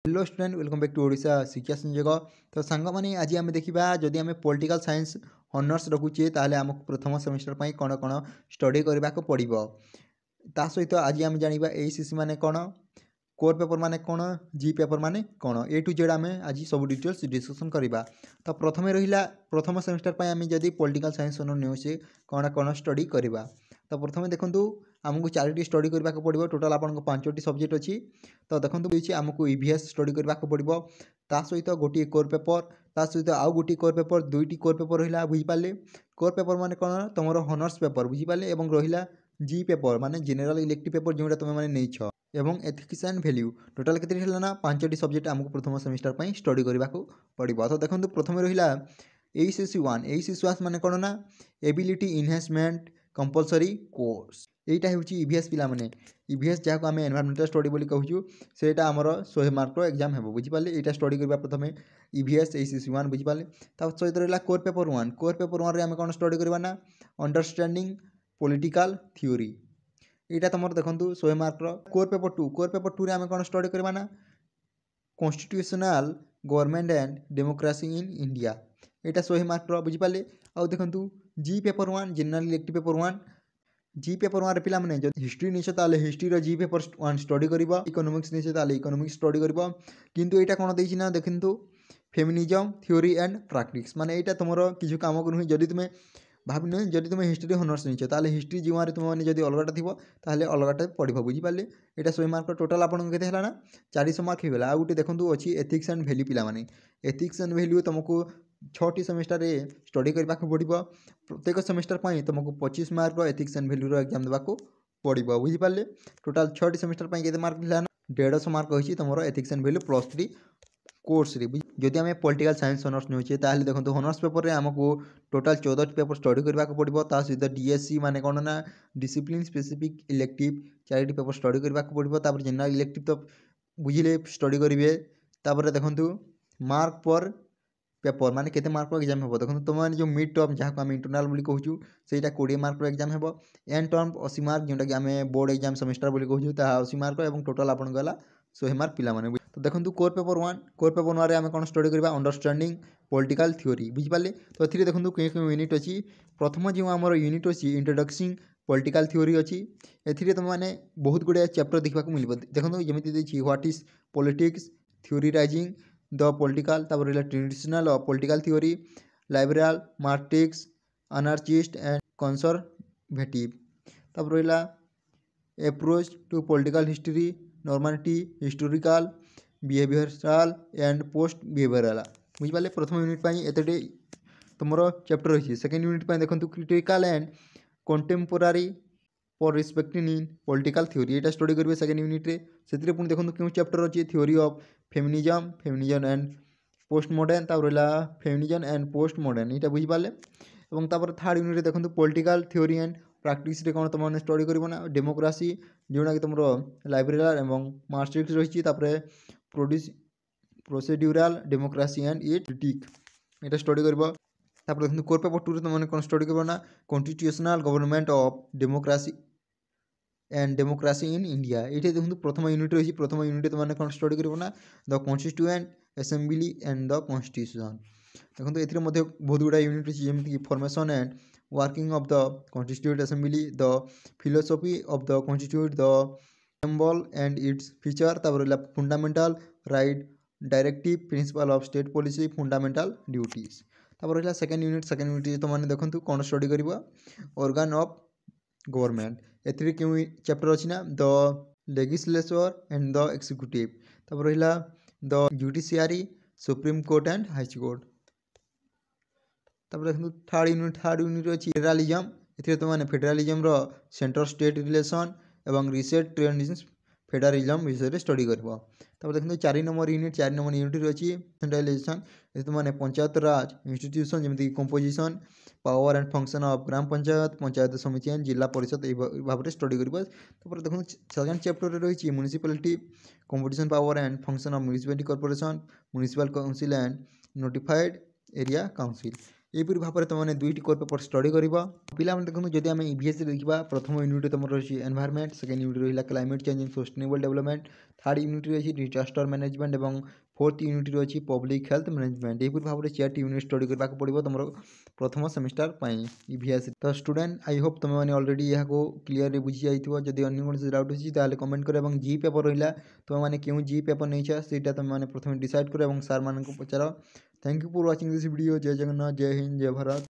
Hello student welcome back to Odisha Shiksha Sanyog. तो सांग माने आज आम देखा जदि आम पॉलिटिकल साइंस ऑनर्स रखुचे ताहले आमको प्रथम सेमेस्टर पर कौन कौन स्टडी करने को पड़ो। ता सहित आज आम जाना एसीसी माने कौन, कोर पेपर माने कौन, जी पेपर माने कौन, ए टू जेड आम आज सब डिटेल्स डिस्कसन करवा। तो प्रथम रहा प्रथम सेमेस्टर पर आम जदि पॉलिटिकल साइंस ऑनर ने कौन कौन स्टडी करवा। तो प्रथम देखूँ आमको 4टी स्टडी करने को पड़ो। टोटाल आपको 5टी सब्जेक्ट अच्छी। तो देखो आमको ईवीएस स्टडी करने को पड़ो, ता सहित गोटे कोर पेपर, ता सहित आउ गोटे कोर पेपर, 2टी कोर पेपर रहा बुझिपारे। कोर पेपर माने कौन तुम हॉनर्स पेपर बुझिपारे, और रहा जी पेपर माने जनरल इलेक्टिव पेपर जोटा तुम मैंने नहीं एवं एथिक्स एंड वैल्यू। टोटाल के ना 5टी सब्जेक्ट आमको प्रथम सेमेस्टर पर स्टडी करने को पड़ो। तो देखो प्रथम रहा ACC1। ACC1 माने कौन ना एबिलिटी इनहांसमेंट कंपलसरी कोर्स। यहीटा हूँ ईवीएस पिला माने ईवीएस जहाँ आम एनवायरमेंटल स्टडी बोली कहूँ सेटा आमर 100 मार्कर एग्जाम है बुझिपारे। यहाँ स्टडी करवा प्रथम ईवीएस ACC1 बुझिपारे। सहित रहा कोर पेपर 1। कोर पेपर 1 आम कौन स्टडी करवा ना अंडरस्टैंडिंग पॉलिटिकल थ्योरी। यहाँ तुम देखो 100 marker. Core paper 2। Core paper 2 आम कौन स्टडी करवा ना constitutional government and democracy in India. यहाँ 100 मार्कर बुझिपारे। आउ देखो जी पेपर 1 जनरल इलेक्टिव पेपर 1। जी पेपर 1 पिला माने जो हिस्ट्री नहीं ताले हिस्ट्री जी पेपर 1 स्टडी करबा, इकोनॉमिक्स नहीं ताले इकोनॉमिक्स स्टडी करबा। किंतु एटा कोन देछि ना देखिंतु फेमिनिज्म थ्योरी एंड प्रैक्टिस माने एटा तुमरो किछु काम को नहीं। जदि तुम भाबिन जदि तुम हिस्ट्री हॉनर्स नहीं ताले हिस्ट्री जीवारे तुम माने जदि अलगाटा थिबो ताले अलगाटा पढ़िबो बुझिपाले। एटा 100 मार्क टोटल आपन केते हला ना 400 मार्क हो गला। आ गुटे देखंतु अछि एथिक्स एंड वैल्यू पिला माने एथिक्स एंड वैल्यू तुमको 6टी सेमेस्टर स्टडी करने को पड़ो। प्रत्येक सेमेस्टर पर तुमको 25 mark ethics and value exam देवा पड़ो बुझिपारे। टोटाल 6टी सेमेस्टर पर केते मार्क मिला ना 150 मार्क होइछि तुमरो एथिक्स एंड वैल्यू +3 कोर्स रे। जदि आम पॉलिटिकल साइंस ऑनर्स ने ताहले देखो हॉनर्स पेपर रे आमको टोटाल 14टी पेपर स्टडी करने को पड़ो। ता सहित डीएससी माने कौन ना डिसिप्लिन स्पेसिफिक इलेक्टिव 4टी पेपर स्टडी करने को पड़ो। तापर जनरल इलेक्टिव तो बुझिले स्टडी करेंगे। तापर देखो मार्क पर पेपर माने केते मार्क एग्जाम हे देखो तुम जो मिड टर्म जहाँ आम इंटरनाल बोली कहूँ से 20 मार्क एग्जाम हे। एंड टर्म 80 मार्क जोटा कि आम बोर्ड एग्जाम सेमेस्टर बोली कहूँ 80 मार्क और टोटाल आपन गला 100 मार्क पिला माने। तो देखो कोर पेपर 1। कोर पेपर 1 आम कौन स्टडी करवा अंडरस्टैंडिंग पॉलिटिकल थ्योरी बुझिपारे। तो ये देखो कई यूनिट अच्छी। प्रथम जो आम यूनिट अच्छी इंट्रोडक्शन पॉलिटिकल थ्योरी अच्छी। ए तुम मैंने बहुत गुड़े चैप्टर देखा मिल देखो जमी what is politics, theorising the political, traditional political theory, liberal, Marxist, anarchist and conservative. तब रहा approach to political history, normality, historical, behavioural and post behavioural बुझिपारे। प्रथम यूनिट एतटे तुम चैप्टर अच्छी। सेकेंड यूनिट देखो critical and contemporary perspective in political theory यहाँ study करेंगे सेकेंड यूनिट रे। से पुणी देखो क्यों चैप्टर अच्छी theory of feminism, feminism and post modern, तब रहा फेमिनिज्म एंड पोस्ट मॉडर्न यहाँ बुझिपारे। और थर्ड यूनिट देखो पॉलिटिकल थ्योरी एंड प्रैक्टिस रे कौन तुम स्टडी कर ना डेमोक्रेसी जोटा कि तुम लाइब्रेरियल एवं मार्क्सिस्ट रही। Procedural democracy and it critic यहाँ स्टडी कर। देखो कोर पेपर 2 तुमने कौन स्टडी कर ना constitutional government of democracy and democracy in India. ये देखो प्रथम यूनिट रही। प्रथम यूनिट तुमने कौन स्टडी कर ना the constituent assembly and the constitution. देखो ये बहुत गुड़ा यूनिट अच्छी जमीन formation and working of the constituent assembly, the philosophy of the constitute, the symbol and its feature, तब fundamental right, directive principle of state policy, fundamental duties. तब रहा second unit तुमने देखो कौन स्टडी कर ऑर्गन ऑफ गवर्नमेंट। ए क्यों chapter अच्छी ना the legislature and the executive. तब रहा the judiciary, supreme court and high court. तब देखो थर्ड यूनिट अच्छी फेडरालिज्म। ये तुमने फेडरालिज्म सेंटर स्टेट रिलेशन एवं रिसेट ट्रेंडिंग फेडरालिज्म विषय स्टडी कर। तब देखो 4 नंबर यूनिट अच्छी सेंट्रलाइजेशन। तुमने पंचायत राज इंस्टीट्यूशन जमी composition, power and function of gram panchayat, panchayat samiti and जिला परिषद भाव में स्टडी कर। तो देखो सेकेंड चैप्टर रही municipality, composition power and function of municipality corporation, municipal council and notified area council. यहपरी भाव में तुमने 2टी कोर पेपर स्टडी कर। पिला देखो जब आम ईवीएस देखा प्रथम यूनिट तुम रही एनवायरमेंट, सेकेंड यूनिट रहा climate change and sustainable development, third unit अच्छी डिजास्टर मैनेजमेंट और फोर्थ यूनिट अच्छी पब्लिक हेल्थ मैनेजमेंट यहपर भाव में 4टी यूनिट स्टडी करने पड़ो तुम प्रथम सेमिस्टर ईवीएस। तो स्टूडेंट आई होप तुम मैंने अलरेडी यहाँ क्लीयर बुझी जाइए। जदि अन्य कौन डाउट अच्छी कमेंट कर और जी पेपर रहा तुम मैंने क्यों जी पेपर नहीं से तुम मैंने प्रथम डिसाइड कर और सार मान पचार। Thank you for watching this video. जय जगन्नाथ, जय हिंद, जय भारत।